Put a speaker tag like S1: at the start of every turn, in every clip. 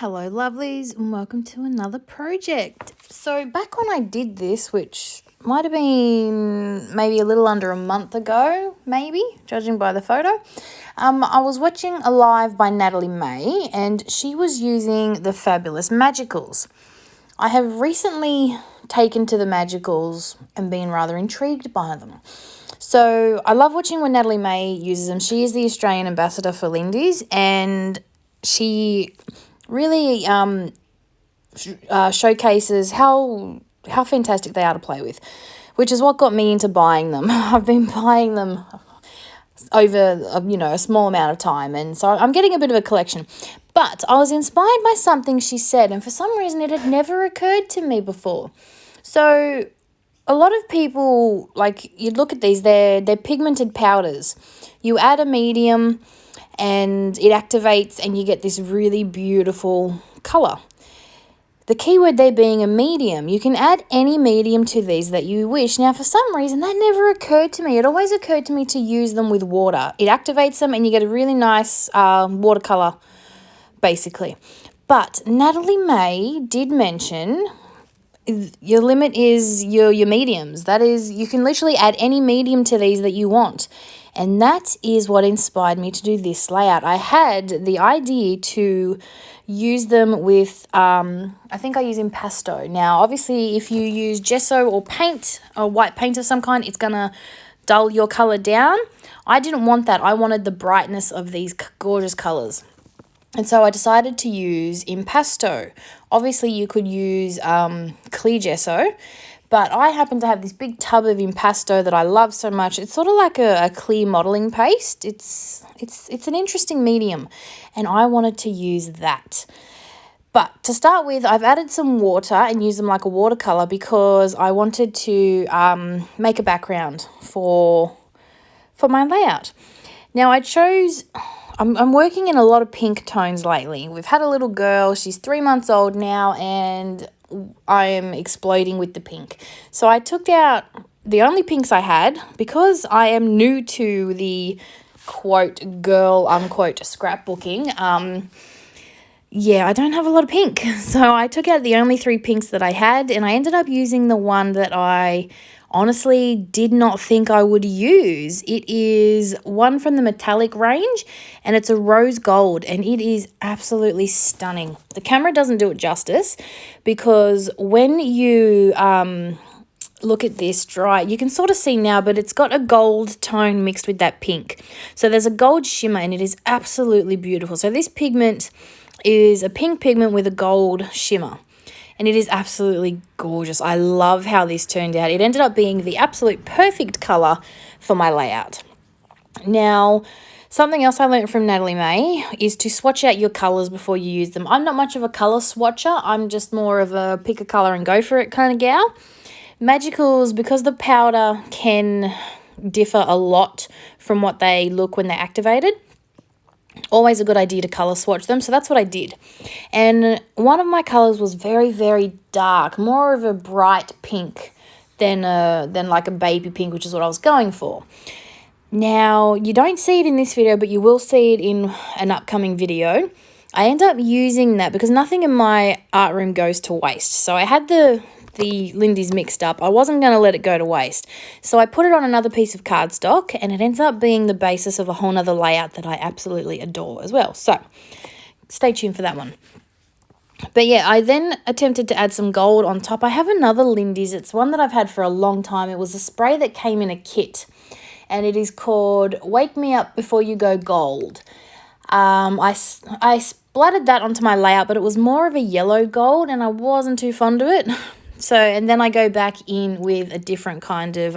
S1: Hello lovelies and welcome to another project. So back when I did this, which might have been maybe a little under a month ago, maybe, judging by the photo, I was watching a live by Natalie May and she was using the fabulous Magicals. I have recently taken to the Magicals and been rather intrigued by them. So I love watching when Natalie May uses them. She is the Australian ambassador for Lindys and she really showcases how fantastic they are to play with, which is what got me into buying them. I've been buying them over a small amount of time, and so I'm getting a bit of a collection. But I was inspired by something she said, and for some reason it had never occurred to me before. So a lot of people, like, you look at these, they're pigmented powders. You add a medium and it activates and you get this really beautiful colour. The keyword there being a medium. You can add any medium to these that you wish. Now, for some reason, that never occurred to me. It always occurred to me to use them with water. It activates them and you get a really nice watercolour, basically. But Natalie May did mention your limit is your mediums. That is, you can literally add any medium to these that you want. And that is what inspired me to do this layout. I had the idea to use them with, I think I use impasto. Now, obviously, if you use gesso or paint, or white paint of some kind, it's going to dull your colour down. I didn't want that. I wanted the brightness of these gorgeous colours. And so I decided to use impasto. Obviously, you could use clear gesso, but I happen to have this big tub of impasto that I love so much. It's sort of like a clear modelling paste. It's an interesting medium, and I wanted to use that. But to start with, I've added some water and used them like a watercolour because I wanted to make a background for my layout. Now, I chose... I'm working in a lot of pink tones lately. We've had a little girl. She's 3 months old now, and I am exploding with the pink. So I took out the only pinks I had because I am new to the quote girl unquote scrapbooking. I don't have a lot of pink. So I took out the only 3 pinks that I had, and I ended up using the one that I honestly did not think I would use. It is one from the metallic range, and it's a rose gold, and it is absolutely stunning. The camera doesn't do it justice because when you look at this dry, you can sort of see now, but it's got a gold tone mixed with that pink. So there's a gold shimmer, and it is absolutely beautiful. So this pigment is a pink pigment with a gold shimmer. And it is absolutely gorgeous. I love how this turned out. It ended up being the absolute perfect colour for my layout. Now, something else I learned from Natalie May is to swatch out your colours before you use them. I'm not much of a colour swatcher. I'm just more of a pick a colour and go for it kind of gal. Magicals, because the powder can differ a lot from what they look when they're activated, always a good idea to colour swatch them. So that's what I did. And one of my colours was very, very dark, more of a bright pink than like a baby pink, which is what I was going for. Now, you don't see it in this video, but you will see it in an upcoming video. I end up using that because nothing in my art room goes to waste. So I had the Lindys mixed up. I wasn't going to let it go to waste. So I put it on another piece of cardstock, and it ends up being the basis of a whole nother layout that I absolutely adore as well. So stay tuned for that one. But yeah, I then attempted to add some gold on top. I have another Lindys. It's one that I've had for a long time. It was a spray that came in a kit, and it is called Wake Me Up Before You Go Gold. I splattered that onto my layout, but it was more of a yellow gold, and I wasn't too fond of it. So, and then I go back in with a different kind of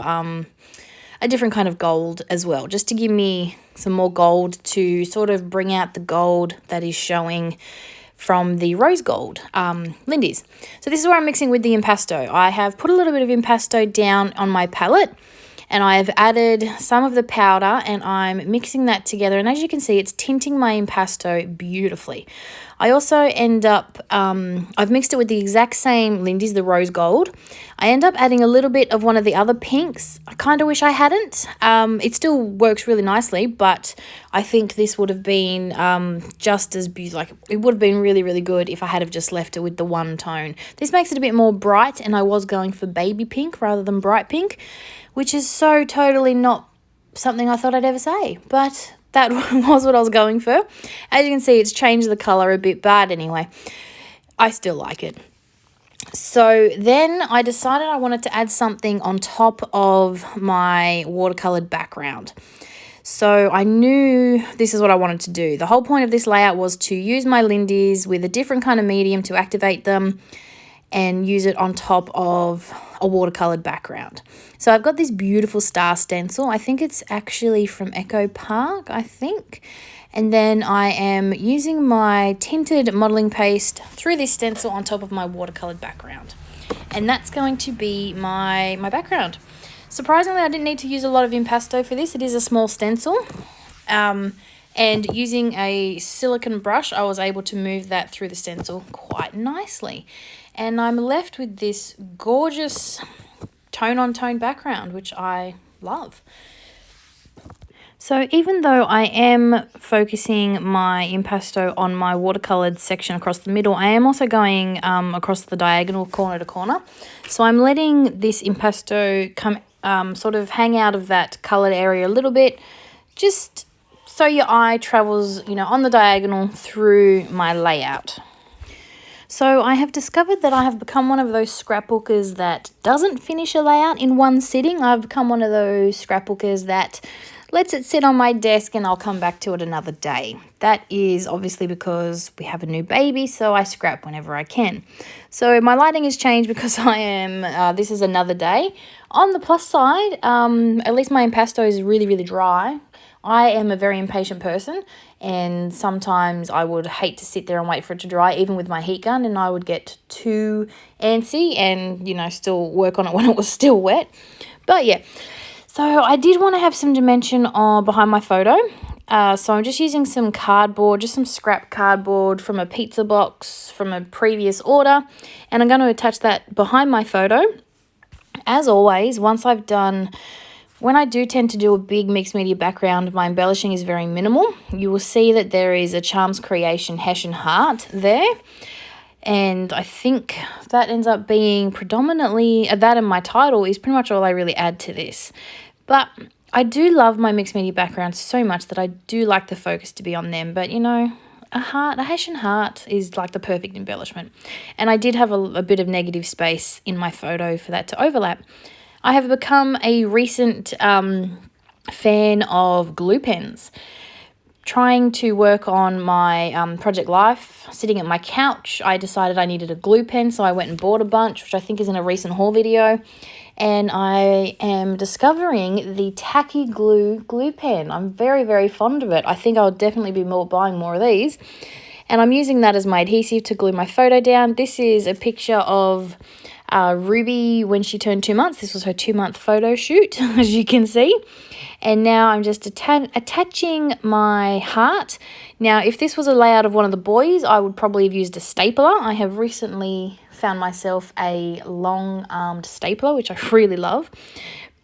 S1: gold as well, just to give me some more gold to sort of bring out the gold that is showing from the rose gold Lindys. So this is where I'm mixing with the impasto. I have put a little bit of impasto down on my palette, and I have added some of the powder, and I'm mixing that together. And as you can see, it's tinting my impasto beautifully. I also end up, I've mixed it with the exact same Lindys, the rose gold. I end up adding a little bit of one of the other pinks. I kind of wish I hadn't. It still works really nicely, but I think this would have been just as beautiful. Like, it would have been really, really good if I had have just left it with the one tone. This makes it a bit more bright, and I was going for baby pink rather than bright pink, which is so totally not something I thought I'd ever say, but that was what I was going for. As you can see, it's changed the colour a bit, but anyway, I still like it. So then I decided I wanted to add something on top of my watercoloured background. So I knew this is what I wanted to do. The whole point of this layout was to use my Lindys with a different kind of medium to activate them and use it on top of a watercoloured background. So I've got this beautiful star stencil. I think it's actually from Echo Park, I think. And then I am using my tinted modelling paste through this stencil on top of my watercoloured background. And that's going to be my background. Surprisingly, I didn't need to use a lot of impasto for this. It is a small stencil. And using a silicone brush, I was able to move that through the stencil quite nicely. And I'm left with this gorgeous tone-on-tone background, which I love. So even though I am focusing my impasto on my watercoloured section across the middle, I am also going across the diagonal corner to corner. So I'm letting this impasto come sort of hang out of that coloured area a little bit, just so your eye travels, on the diagonal through my layout. So I have discovered that I have become one of those scrapbookers that doesn't finish a layout in one sitting. I've become one of those scrapbookers that lets it sit on my desk and I'll come back to it another day. That is obviously because we have a new baby, so I scrap whenever I can. So my lighting has changed because I am, this is another day. On the plus side, at least my impasto is really, really dry. I am a very impatient person, and sometimes I would hate to sit there and wait for it to dry, even with my heat gun, and I would get too antsy and, still work on it when it was still wet. But yeah, so I did want to have some dimension behind my photo. So I'm just using some cardboard, just some scrap cardboard from a pizza box from a previous order, and I'm going to attach that behind my photo. As always, when I do tend to do a big mixed media background, my embellishing is very minimal. You will see that there is a Charms Creation Hessian heart there. And I think that ends up being predominantly, that and my title is pretty much all I really add to this. But I do love my mixed media background so much that I do like the focus to be on them. But, a Hessian heart is like the perfect embellishment. And I did have a bit of negative space in my photo for that to overlap. I have become a recent fan of glue pens. Trying to work on my Project Life, sitting at my couch, I decided I needed a glue pen, so I went and bought a bunch, which I think is in a recent haul video. And I am discovering the Tacky glue pen. I'm very, very fond of it. I think I'll definitely be buying more of these. And I'm using that as my adhesive to glue my photo down. This is a picture of Ruby when she turned 2 months. This was her 2-month photo shoot, as you can see. And now I'm just attaching my heart. Now, if this was a layout of one of the boys, I would probably have used a stapler. I have recently found myself a long-armed stapler, which I really love.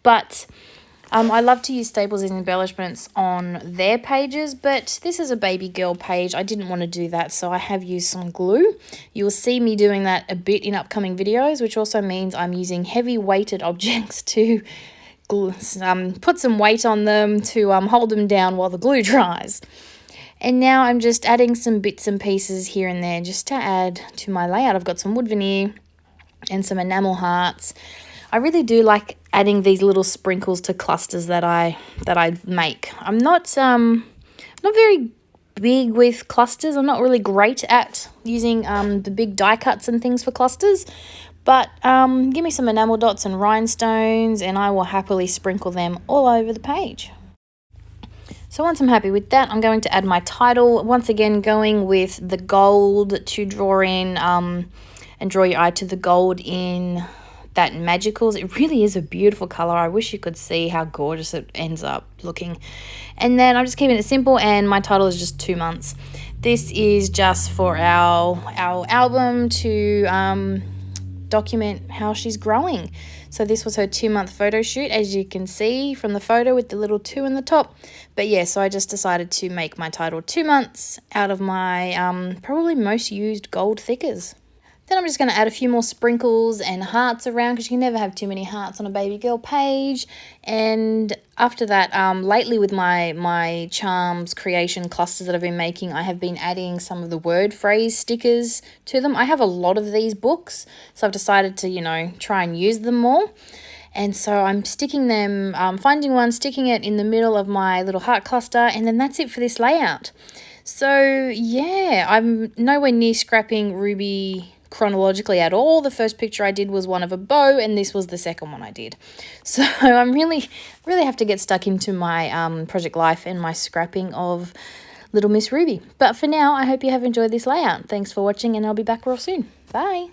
S1: But I love to use staples as embellishments on their pages, but this is a baby girl page. I didn't want to do that, so I have used some glue. You will see me doing that a bit in upcoming videos, which also means I'm using heavy weighted objects to put some weight on them to hold them down while the glue dries. And now I'm just adding some bits and pieces here and there just to add to my layout. I've got some wood veneer and some enamel hearts. I really do like adding these little sprinkles to clusters that I make. I'm not very big with clusters. I'm not really great at using the big die cuts and things for clusters. But give me some enamel dots and rhinestones and I will happily sprinkle them all over the page. So once I'm happy with that, I'm going to add my title. Once again, going with the gold to draw in and draw your eye to the gold in that Magicals. It really is a beautiful color. I wish you could see how gorgeous it ends up looking. And then I'm just keeping it simple, and my title is just 2 months. This is just for our album to document how she's growing. So this was her 2-month photo shoot, as you can see from the photo with the little 2 in the top. But yeah, so I just decided to make my title 2 months out of my probably most used gold thickers. Then I'm just going to add a few more sprinkles and hearts around, because you can never have too many hearts on a baby girl page. And after that, lately with my charms creation clusters that I've been making, I have been adding some of the word phrase stickers to them. I have a lot of these books, so I've decided to, try and use them more. And so I'm sticking them, finding one, sticking it in the middle of my little heart cluster, and then that's it for this layout. So yeah, I'm nowhere near scrapping Ruby chronologically at all. The first picture I did was one of a bow, and this was the second one I did. So I'm really have to get stuck into my project life and my scrapping of Little Miss Ruby. But for now, I hope you have enjoyed this layout. Thanks for watching, and I'll be back real soon. Bye.